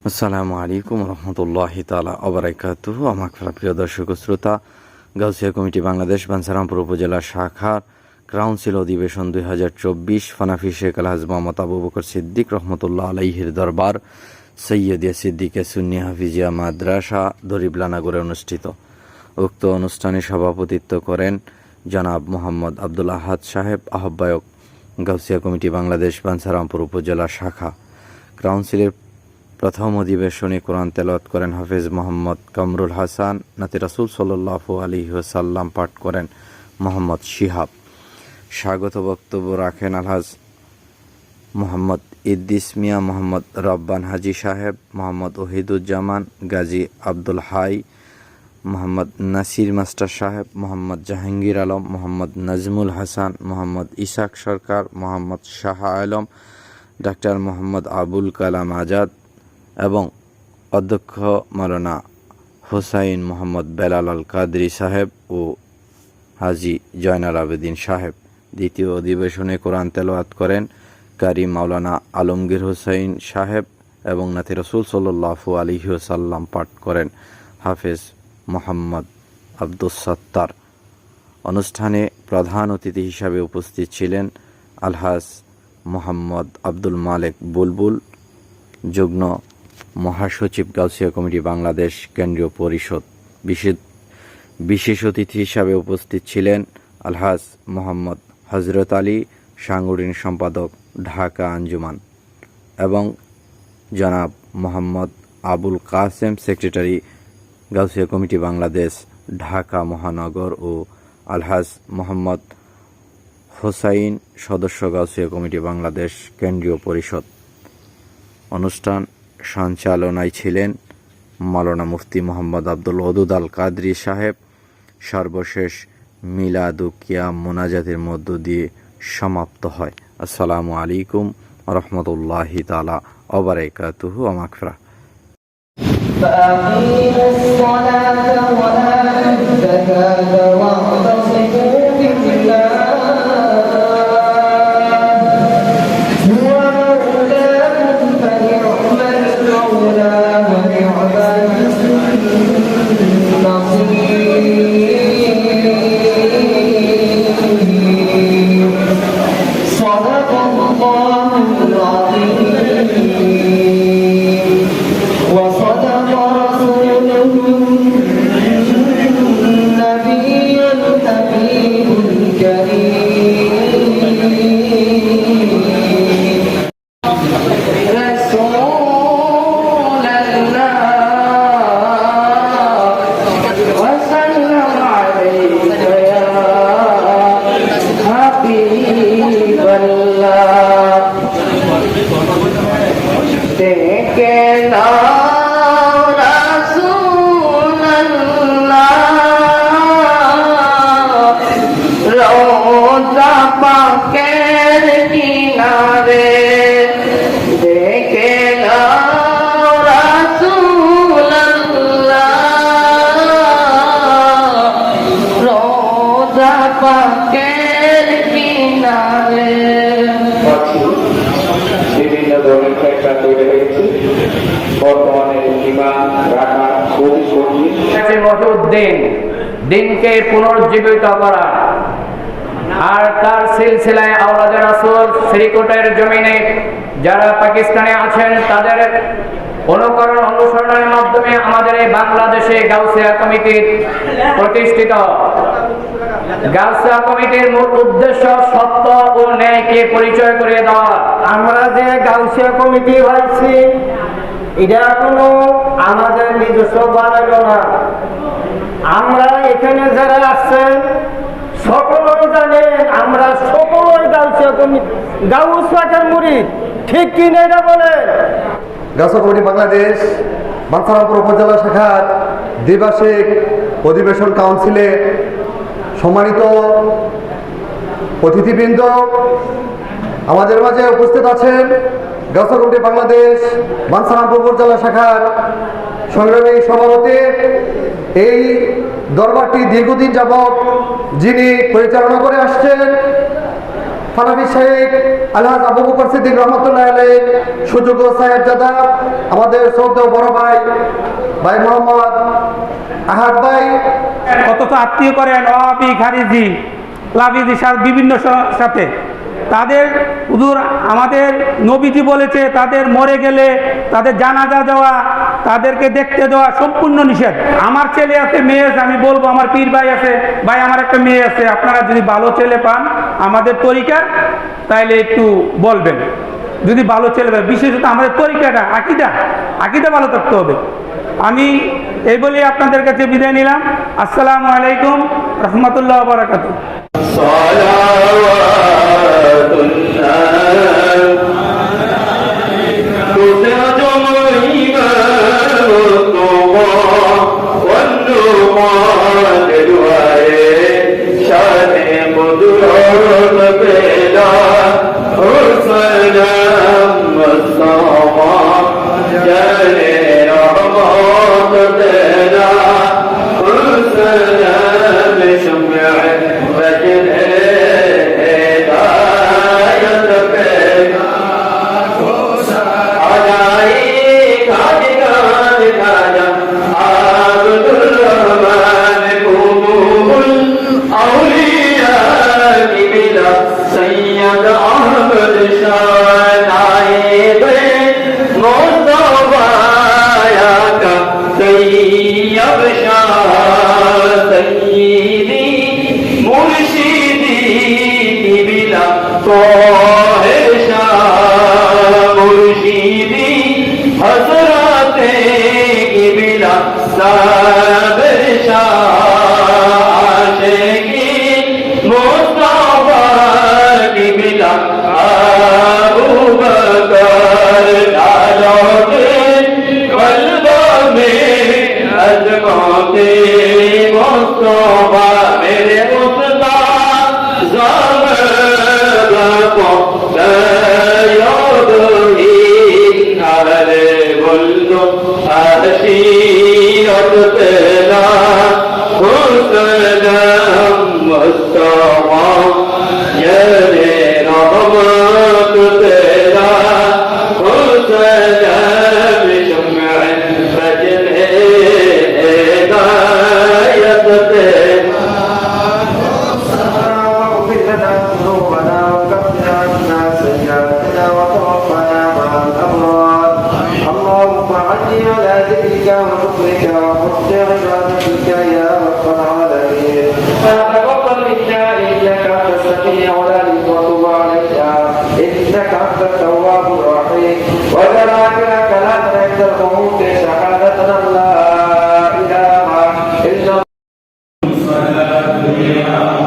আসসালামু আলাইকুম রহমতুল্লাহি তাআলা ওয়া বারাকাতুহু। আমার প্রিয় দর্শক ও শ্রোতা, গাউসিয়া কমিটি বাংলাদেশ বাঞ্ছারামপুর উপজেলা শাখার কাউন্সিল অধিবেশন 2024 ফানাফি শেখ আলহাজ মোহাম্মদ আবু বকর সিদ্দিক রহমতুল্লাহ আলাইহির দরবার সৈয়দিয়া সিদ্দিকে সুন্নি হাফিজিয়া মাদ্রাসা দরিবলানাগরে অনুষ্ঠিত। উক্ত অনুষ্ঠানে সভাপতিত্ব করেন জনাব মোহাম্মদ আব্দুল আহাদ সাহেব, আহ্বায়ক গাউসিয়া কমিটি বাংলাদেশ বাঞ্ছারামপুর উপজেলা শাখা। কাউন্সিলের প্রথম অধিবেশনে কোরআন তেলাওয়াত করেন হাফেজ মোহাম্মদ কামরুল হাসান। নাতে রাসূল সাল্লাল্লাহু আলাইহি ওয়াসাল্লাম পাঠ করেন মোহাম্মদ শিহাব। স্বাগত বক্তব্য রাখেন আলহাজ মোহাম্মদ ইদ্দিস মিয়া, মোহাম্মদ রব্বান হাজি সাহেব, মোহাম্মদ ওহিদুজ্জামান গাজী, আব্দুল হাই, মোহাম্মদ নাসির মাস্টার সাহেব, মোহাম্মদ জাহাঙ্গীর আলম, মোহাম্মদ নাজমুল হাসান, মোহাম্মদ ইসাক সরকার, মোহাম্মদ শাহ আলম, ডাক্তার মোহাম্মদ আবুল কালাম আজাদ এবং অধ্যক্ষ মাওলানা হোসাইন মোহাম্মদ বেলাল আল কাদরি সাহেব ও হাজি জয়নাল আবেদিন সাহেব। দ্বিতীয় অধিবেশনে কোরআন তেলাওয়াত করেন কারি মাওলানা আলমগীর হোসাইন সাহেব এবং নাতে রাসূল সাল্লাল্লাহু আলাইহি ওয়াসাল্লাম পাঠ করেন হাফেজ মোহাম্মদ আব্দুস সাত্তার। অনুষ্ঠানে প্রধান অতিথি হিসাবে উপস্থিত ছিলেন আলহাজ মোহাম্মদ আব্দুল মালেক বুলবুল, যুগ্ম মহাসচিব গাউসিয়া কমিটি বাংলাদেশ কেন্দ্রীয় পরিষদ। বিশেষ অতিথি হিসাবে উপস্থিত ছিলেন আলহাজ মোহাম্মদ হজরত আলী, সাংগঠনিক সম্পাদক ঢাকা আঞ্জুমান, এবং জনাব মোহাম্মদ আবুল কাসেম, সেক্রেটারি গাউসিয়া কমিটি বাংলাদেশ ঢাকা মহানগর, ও আলহাজ মোহাম্মদ হোসাইন, সদস্য গাউসিয়া কমিটি বাংলাদেশ কেন্দ্রীয় পরিষদ। অনুষ্ঠান সঞ্চালনায় ছিলেন মাওলানা মুফতি মোহাম্মদ আব্দুল ওদুদ আল কাদরি সাহেব। সর্বশেষ মিলাদ ও কিয়াম মোনাজাতের মধ্য দিয়ে সমাপ্ত হয়। আসসালামু আলাইকুম রহমতুল্লাহি তাআলা ওয়া বারাকাতুহু। আমাকফিরা। فأقيموا الصلاة وآتوا الزكاة واعتصموا بالله هو مولاكم فنعم المولى ونعم النصير. صدق الله العظيم وصدق رسوله النبي الحبيب الكريم. رسول الله وسلم عليك يا حبيب الله. দেখে নাও রাসূলুল্লাহ রওজা পাকের কিনারে, দেখে নাও রাসূলুল্লাহ রওজা পাকের কিনারে। বিভিন্ন ধরনের ফ্যাক্টর তৈরি হয়েছে। বর্তমানে ইমান রাখা খুবই কঠিন। মহিউদ্দিন দিনকে পুনর্জীবিত করা আর তার সিলসিলায় আওলাদে রাসূল শ্রীকোটের জমিনে যারা পাকিস্তানে আছেন তাদের অনুকরণ অনুসরণের মাধ্যমে আমাদের এই বাংলাদেশে গাউসিয়া কমিটির প্রতিষ্ঠিত। গাউসিয়া কমিটির মূল উদ্দেশ্য সত্য ও ন্যায়কে পরিচয় করিয়ে দেওয়া। আমরা যে গাউসিয়া কমিটি হয়েছি এটা কোনো আমাদের নিজস্ব বানালো না। আমরা এখানে যারা আসছেন সকলেই জানেন আমরা সকলেই গাউসিয়া কমিটি গাউস পাকের মুরিদ, ঠিক কি না এটা বলেন? গাউসিয়া কমিটি বাংলাদেশ বাঞ্ছারামপুর উপজেলা শাখার দ্বিবার্ষিক অধিবেশন কাউন্সিলে সম্মানিত অতিথিবৃন্দ, আমাদের মাঝে উপস্থিত আছেন গাউসিয়া কমিটি বাংলাদেশ বাঞ্ছারামপুর উপজেলা শাখার সংগ্রামী সভাপতি। এই দরবারটি দীর্ঘদিন যাবৎ যিনি পরিচালনা করে আসছেন ফানাফি শেখ আলহাজ আবু বকর সিদ্দিক রহমতুল্লাহ আলাইহ, সুযোগ্য সাহেবজাদা আমাদের শ্রদ্ধেয় বড় ভাই ভাই মোহাম্মদ আহাদ ভাই, অথচ আত্মীয় করেন ওয়াহাবি, খারিজি, লাভিজি বিভিন্ন সাথে। তাদের হুজুর আমাদের নবীজি বলেছে তাদের মরে গেলে তাদের জানাজা দেওয়া, তাদেরকে দেখতে দেওয়া সম্পূর্ণ নিষেধ। আমার ছেলে আছে, মেয়ে আছে, আমি বলবো আমার পীর ভাই আছে, ভাই আমার একটা মেয়ে আছে, আপনারা যদি ভালো ছেলে পান আমাদের তরিকার তাইলে একটু বলবেন। যদি ভালো ছেলে পান, বিশেষত আমাদের তরিকাটা আকিদা ভালো থাকতে হবে। আমি এই বলে আপনাদের কাছে বিদায় নিলাম। আসসালামু আলাইকুম রহমতুল্লাহ বারাকাতুহু। إلا